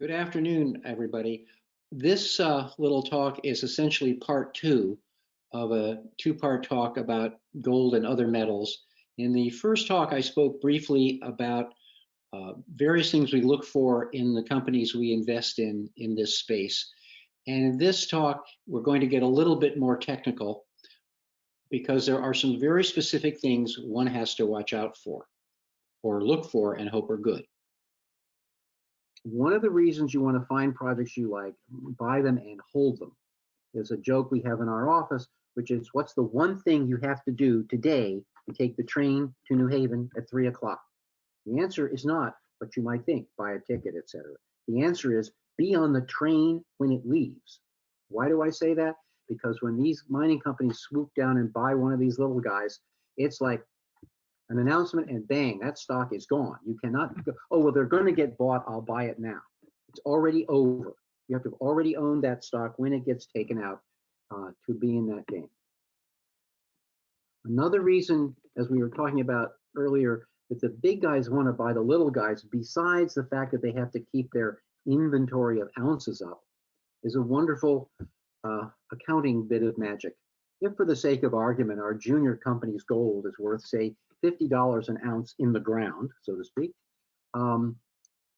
Good afternoon, everybody. This little talk is essentially part two of a two-part talk about gold and other metals. In the first talk, I spoke briefly about various things we look for in the companies we invest in this space. And in this talk, we're going to get a little bit more technical because there are some very specific things one has to watch out for or look for and hope are good. One of the reasons you want to find projects you like, buy them and hold them. There's a joke we have in our office, which is what's the one thing you have to do today to take the train to New Haven at 3 o'clock? The answer is not what you might think, buy a ticket, etc. The answer is be on the train when it leaves. Why do I say that? Because when these mining companies swoop down and buy one of these little guys, it's like an announcement and bang, that stock is gone. You cannot go, oh, well, they're going to get bought, I'll buy it now. It's already over. You have to have already owned that stock when it gets taken out to be in that game. Another reason, as we were talking about earlier, that the big guys want to buy the little guys, besides the fact that they have to keep their inventory of ounces up, is a wonderful accounting bit of magic. If, for the sake of argument, our junior company's gold is worth, say, $50 an ounce in the ground, so to speak, and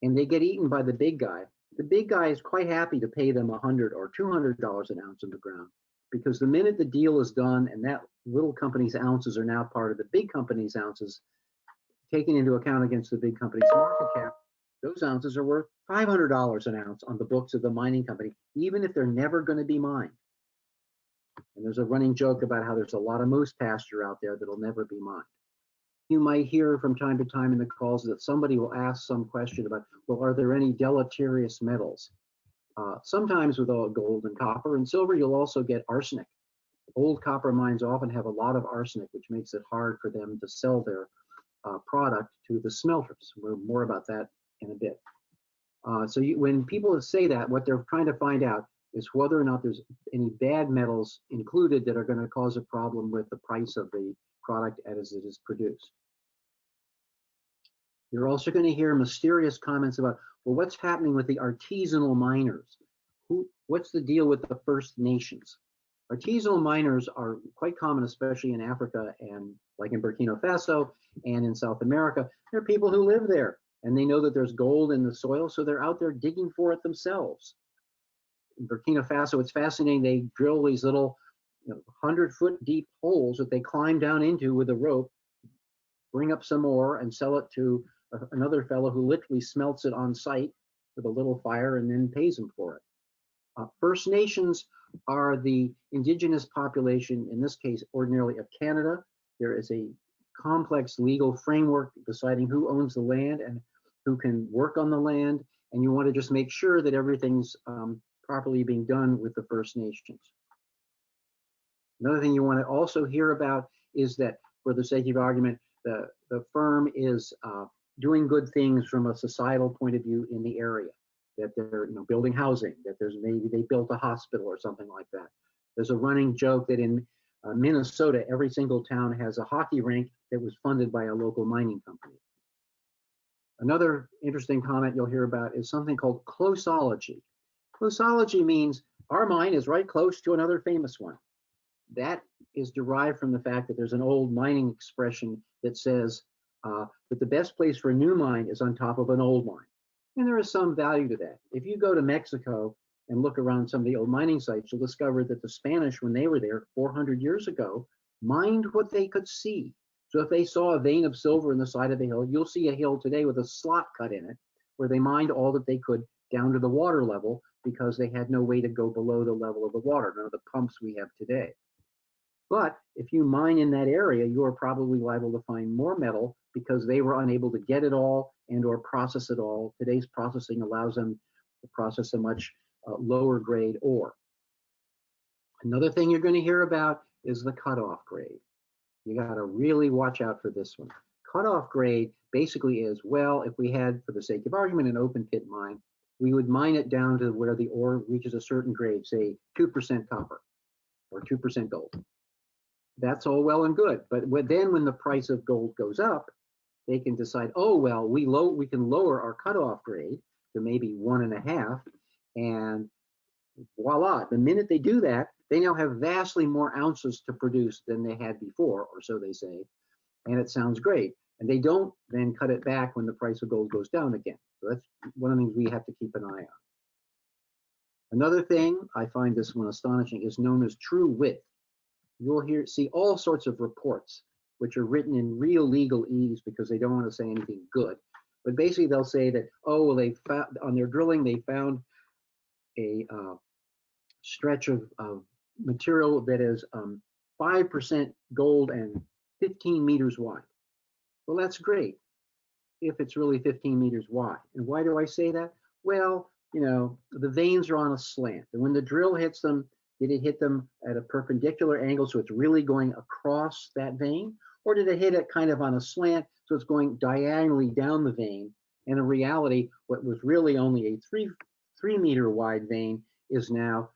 they get eaten by the big guy is quite happy to pay them $100 or $200 an ounce in the ground, because the minute the deal is done and that little company's ounces are now part of the big company's ounces, taken into account against the big company's market cap, those ounces are worth $500 an ounce on the books of the mining company, even if they're never going to be mined. And there's a running joke about how there's a lot of moose pasture out there that'll never be mined. You might hear from time to time in the calls that somebody will ask some question about, well, are there any deleterious metals? Sometimes with all gold and copper and silver, you'll also get arsenic. Old copper mines often have a lot of arsenic, which makes it hard for them to sell their product to the smelters. We'll more about that in a bit. When people say that, what they're trying to find out is whether or not there's any bad metals included that are going to cause a problem with the price of the product as it is produced. You're also going to hear mysterious comments about, well, what's happening with the artisanal miners? What's the deal with the First Nations? Artisanal miners are quite common, especially in Africa and like in Burkina Faso and in South America. There are people who live there and they know that there's gold in the soil, so they're out there digging for it themselves. In Burkina Faso, it's fascinating. They drill these little 100-foot deep holes that they climb down into with a rope, bring up some ore and sell it to another fellow who literally smelts it on site with a little fire and then pays them for it. First Nations are the indigenous population, in this case, ordinarily of Canada. There is a complex legal framework deciding who owns the land and who can work on the land, and you want to just make sure that everything's properly being done with the First Nations. Another thing you want to also hear about is that, for the sake of argument, the firm is doing good things from a societal point of view in the area, that they're building housing, that there's maybe they built a hospital or something like that. There's a running joke that in Minnesota, every single town has a hockey rink that was funded by a local mining company. Another interesting comment you'll hear about is something called closeology. Closeology means our mine is right close to another famous one. That is derived from the fact that there's an old mining expression that says that the best place for a new mine is on top of an old mine. And there is some value to that. If you go to Mexico and look around some of the old mining sites, you'll discover that the Spanish, when they were there 400 years ago, mined what they could see. So if they saw a vein of silver in the side of a hill, you'll see a hill today with a slot cut in it, where they mined all that they could down to the water level because they had no way to go below the level of the water, none of the pumps we have today. But if you mine in that area, you are probably liable to find more metal because they were unable to get it all and or process it all. Today's processing allows them to process a much lower grade ore. Another thing you're going to hear about is the cutoff grade. You got to really watch out for this one. Cutoff grade basically is, well, if we had, for the sake of argument, an open pit mine, we would mine it down to where the ore reaches a certain grade, say 2% copper or 2% gold. That's all well and good, but then when the price of gold goes up, they can decide, oh well, we can lower our cutoff grade to maybe 1.5, and voila, the minute they do that, they now have vastly more ounces to produce than they had before, or so they say, and it sounds great. And they don't then cut it back when the price of gold goes down again. So that's one of the things we have to keep an eye on. Another thing, I find this one astonishing, is known as true width. You'll see all sorts of reports, which are written in real legalese because they don't want to say anything good. But basically they'll say that, oh, well, they found, on their drilling, they found a stretch of material that is 5% gold and 15 meters wide. Well, that's great if it's really 15 meters wide. And why do I say that? Well, you know, the veins are on a slant. And when the drill hits them, did it hit them at a perpendicular angle so it's really going across that vein? Or did it hit it kind of on a slant so it's going diagonally down the vein? And in reality, what was really only a 3 meter wide vein is now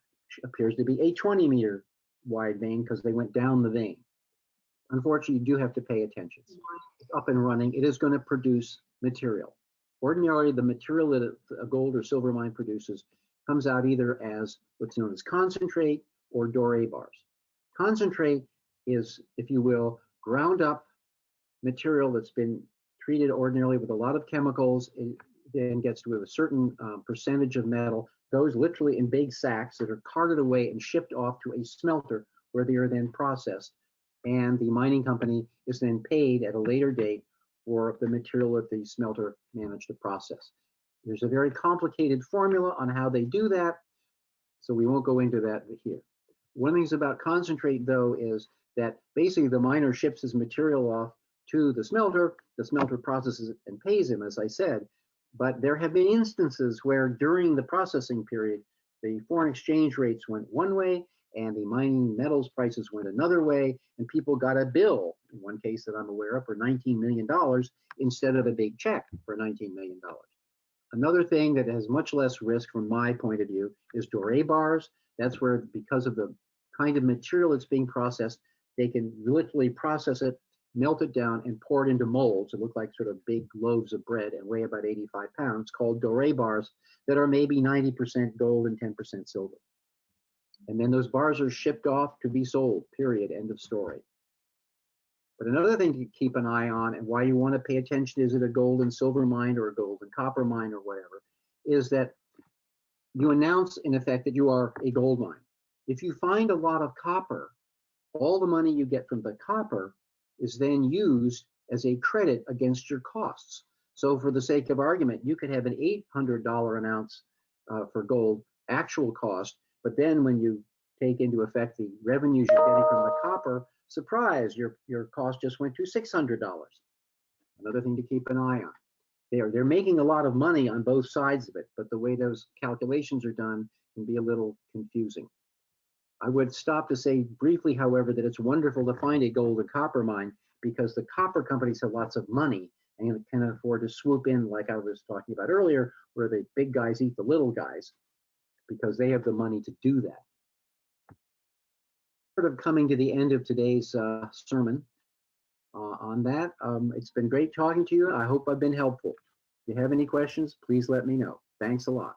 appears to be a 20 meter wide vein because they went down the vein. Unfortunately, you do have to pay attention. It's up and running. It is going to produce material. Ordinarily, the material that a gold or silver mine produces comes out either as what's known as concentrate or doré bars. Concentrate is, if you will, ground up material that's been treated ordinarily with a lot of chemicals. It then gets to a certain percentage of metal, goes literally in big sacks that are carted away and shipped off to a smelter where they are then processed. And the mining company is then paid at a later date for the material that the smelter managed to process. There's a very complicated formula on how they do that, so we won't go into that here. One of the things about concentrate, though, is that basically the miner ships his material off to the smelter processes it and pays him, as I said. But there have been instances where during the processing period, the foreign exchange rates went one way and the mining metals prices went another way, and people got a bill, in one case that I'm aware of, for $19 million instead of a big check for $19 million. Another thing that has much less risk from my point of view is doré bars. That's where, because of the kind of material that's being processed, they can literally process it, melt it down, and pour it into molds that look like sort of big loaves of bread and weigh about 85 pounds, called doré bars, that are maybe 90% gold and 10% silver. And then those bars are shipped off to be sold, period, end of story. But another thing to keep an eye on, and why you want to pay attention, is it a gold and silver mine or a gold and copper mine or whatever, is that you announce, in effect, that you are a gold mine. If you find a lot of copper, all the money you get from the copper is then used as a credit against your costs. So for the sake of argument, you could have an $800 an ounce for gold actual cost, but then when you take into effect the revenues you're getting from the copper, surprise, your cost just went to $600. Another thing to keep an eye on. They're making a lot of money on both sides of it, but the way those calculations are done can be a little confusing. I would stop to say briefly, however, that it's wonderful to find a gold and copper mine because the copper companies have lots of money and can afford to swoop in, like I was talking about earlier, where the big guys eat the little guys because they have the money to do that. Sort of coming to the end of today's sermon on that. It's been great talking to you. I hope I've been helpful. If you have any questions, please let me know. Thanks a lot.